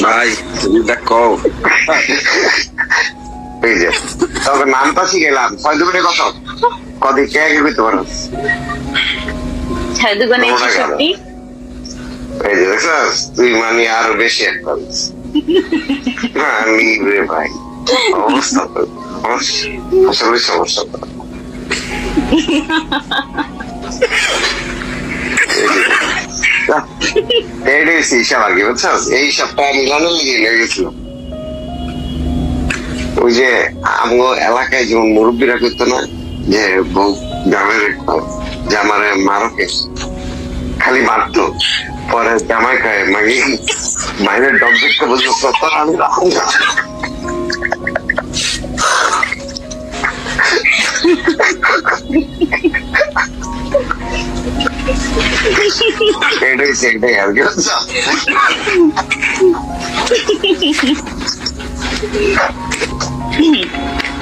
ভাই দেখো এই যে তবে নামটা শিখেলাম 6 দুগুণে কত কদিন কে আগে করতে পারো 6 দুগুণে 66 এই যে দেখছস তুই মানে আরো বেশি একটা আমি রে ভাই অবস্থা তো আসলে সমস্যা হিসাব আগে বুঝছস এই হিসাবটা মিলানোর লেগে লেগে গেছিল ওই যে আমগো এলাকায় যেমন মুরব্বীরা করতো না যে বউ গ্রামের জামারে মারকে খালি মারতো পরে জামাই খায় মাগি মাইনের ডব দেখতে বুঝলো তখন আমি রাখুন না এটাই আর কি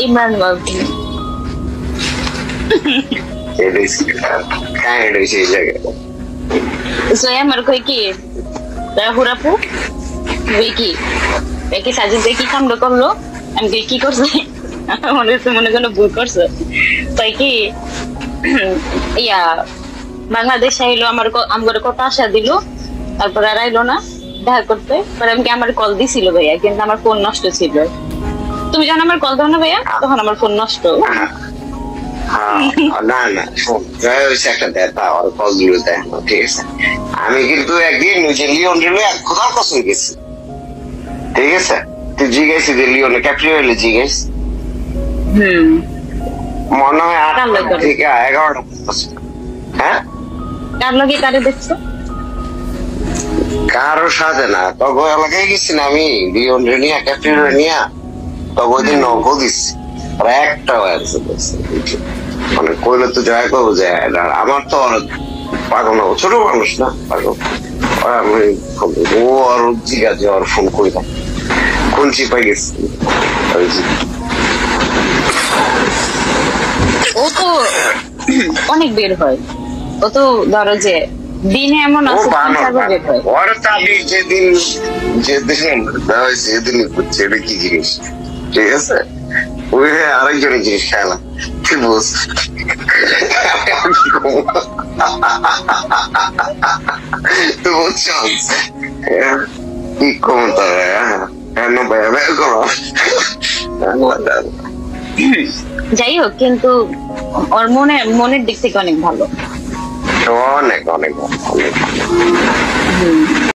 ইমরান বাবু Soya marco কি হুরাপু কি সাজিদ কি কাম করলো আমি কি করছি মনে কোনো ভুল করছে তাই কি ইয়া বাংলাদেশ আইলো আমার কথা আশা দিল তারপর আর আইলো না দেখা করতে পরে আমি আমার কল দিছিল ভাইয়া কিন্তু আমার ফোন নষ্ট ছিল তুমি যখন আমার কল দাও না ভাইয়া তখন আমার ফোন নষ্ট না না একটা দেখা আর কলগুলো দেয় না ঠিক আছে আমি কিন্তু একদিন যে লিওন রেলে খোদার কসম গেছি ঠিক আছে তুই জিজ্ঞেস যে লিওনে ক্যাপ্টেন হলে জিজ্ঞেস মনে হয় 8টা থেকে 11টা হ্যাঁ কার লগে কারে দেখছো কারো সাথে না তখন এলাকায় গেছি না আমি লিওন রে নিয়ে ক্যাপ্টেন রে নিয়ে তখন ওই দিন নগদ দিচ্ছি আর একটাও অ্যান্সার দিচ্ছে মানে কইলে তো জয় করবো যে আমার তো পাগল না ছোট মানুষ না পাগল আমি ও আর জিজ্ঞাসা আর ফোন করি না কোন চিপাই গেছি ও তো অনেক বের হয় ও তো ধরো যে দিনে এমন আছে ওরা তো আমি যেদিন সেদিনই করছে এটা কি জিনিস ঠিক আছে ওই আরেকজনের জিনিস খেলা তুই বুঝ তুই বুঝছ কি কমতা যাই হোক কিন্তু ওর মনের দিক থেকে অনেক ভালো অনেক অনেক অনেক